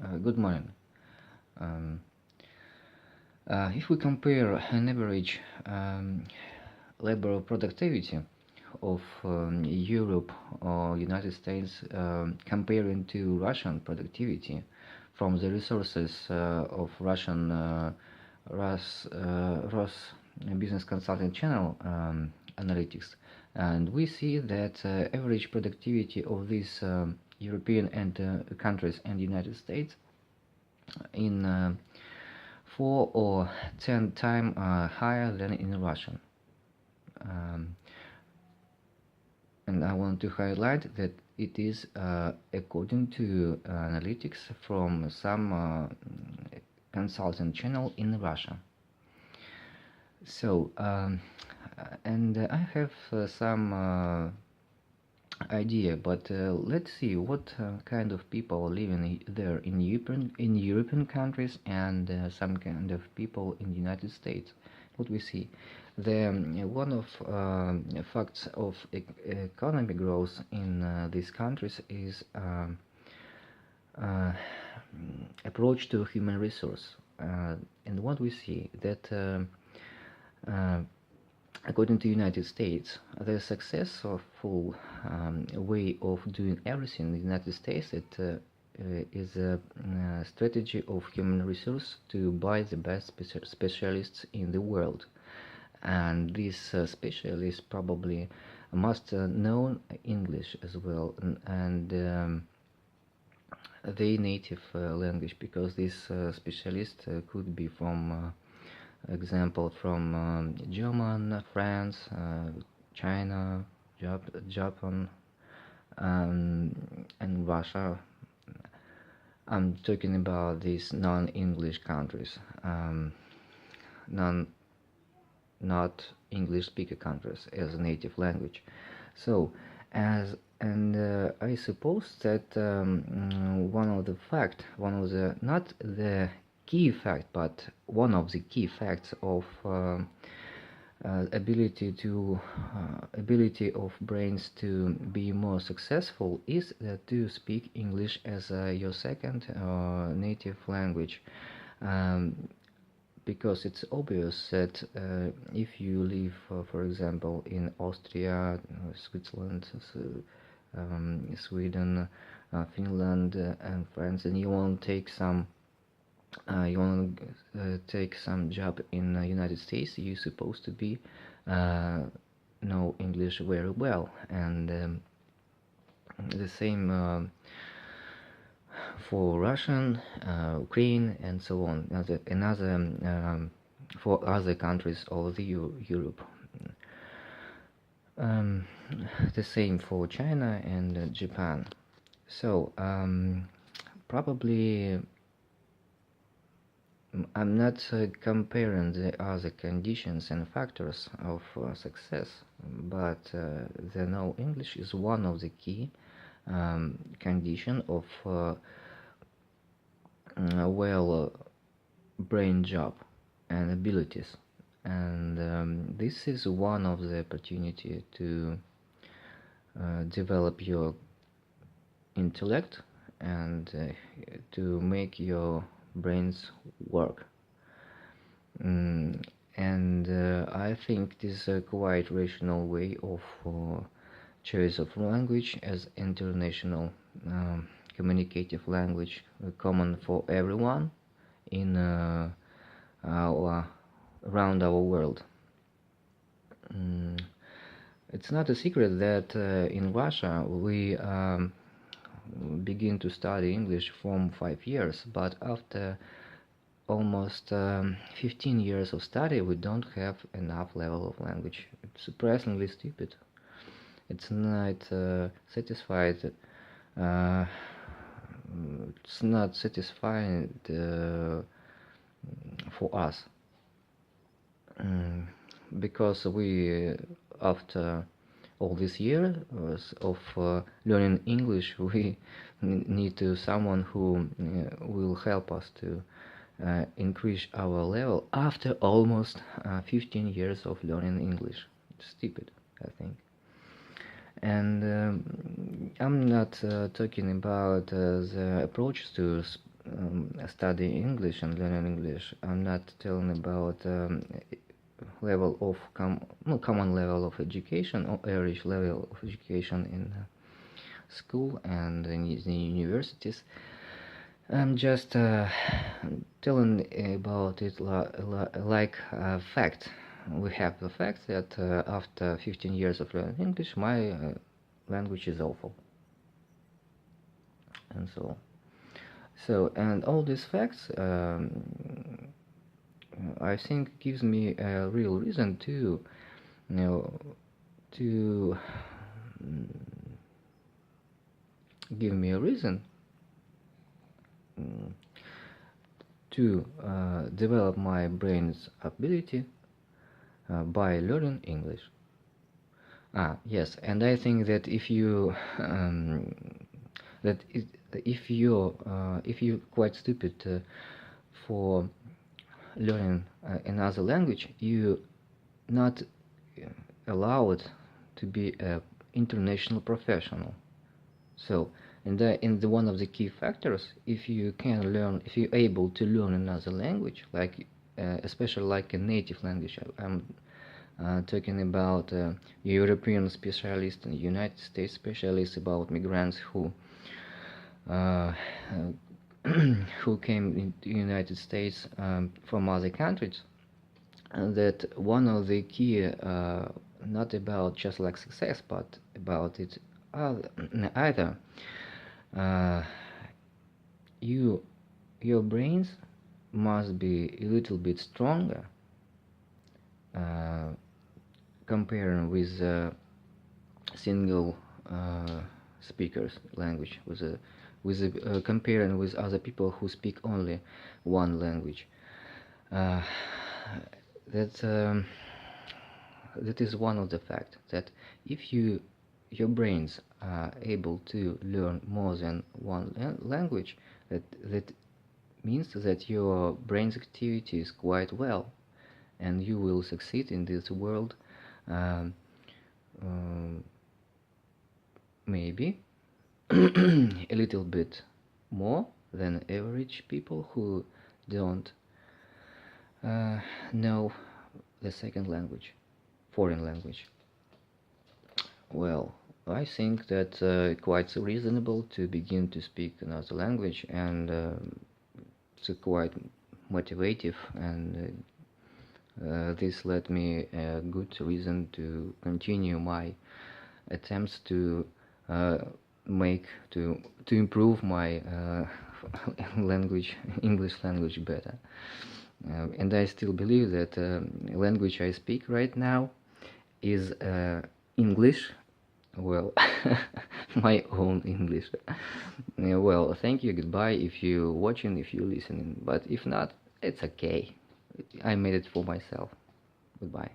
Good morning. Um, if we compare an average labor productivity of Europe or United States comparing to Russian productivity from the resources of Russian Ros Business Consulting Channel analytics, and we see that average productivity of these European and countries and United States in 4 or 10 times higher than in Russian. Um, and I want to highlight that it is according to analytics from some consulting channel in Russia. So, and I have some idea, but let's see what kind of people living there in European countries and some kind of people in the United States. What we see, the one of facts of economic growth in these countries is uh, approach to human resource, and what we see that. Uh, According to United States, the successful way of doing everything in the United States is a strategy of human resource to buy the best specialists in the world, and these specialists probably must know English as well, and their native language, because this specialist could be from example from German, France, China, Japan, and Russia. I'm talking about these non-English countries, non not English speaker countries as a native language. So, as and I suppose that one of the fact, one of the not the key fact, but one of the key facts of ability of brains to be more successful is to speak English as your second native language. Um, because it's obvious that if you live, for example, in Austria, Switzerland, Sweden, Finland, and France, and you want to take some job in the United States, you're supposed to be know English very well, and the same for Russian, Ukraine, and so on, for other countries of the Europe. Um, the same for China and Japan. So probably I'm not comparing the other conditions and factors of success, but the know English is one of the key condition of well brain job and abilities, and this is one of the opportunity to develop your intellect and to make your brains work. And I think this is a quite rational way of choice of language as international communicative language, common for everyone in around our world. It's not a secret that in Russia we begin to study English from 5 years, but after almost 15 years of study we don't have enough level of language. It's surprisingly stupid. It's not satisfied. It's not satisfying for us, because we after all this year of learning English, we need to someone who will help us to increase our level after almost 15 years of learning English. It's stupid, I think. And I'm not talking about the approach to study English and learning English. I'm not telling about level of common level of education or average level of education in school and in the universities. I'm just telling about it like a fact. We have the fact that after 15 years of learning English, my language is awful, and and all these facts, I think, gives me a real reason to, to give me a reason to develop my brain's ability by learning English. Yes, and I think that if you if you're quite stupid for learning another language, you not allowed to be an international professional. So, in the one of the key factors, if you're able to learn another language, like especially like a native language, I'm talking about European specialists and United States specialists, about migrants who who came into the United States from other countries, and that one of the key, not about just like success, but about it either, your brains must be a little bit stronger comparing with single speakers language, comparing with other people who speak only one language. That is one of the facts, that if your brains are able to learn more than one language, that means that your brain's activity is quite well, and you will succeed in this world, maybe a little bit more than average people who don't know the second language, foreign language. Well, I think that quite reasonable to begin to speak another language, and it's quite motivative, and this led me a good reason to continue my attempts to improve my English language better. And I still believe that language I speak right now is English. Well, my own English. Well, thank you, goodbye if you're watching, if you're listening. But if not, it's okay. I made it for myself. Goodbye.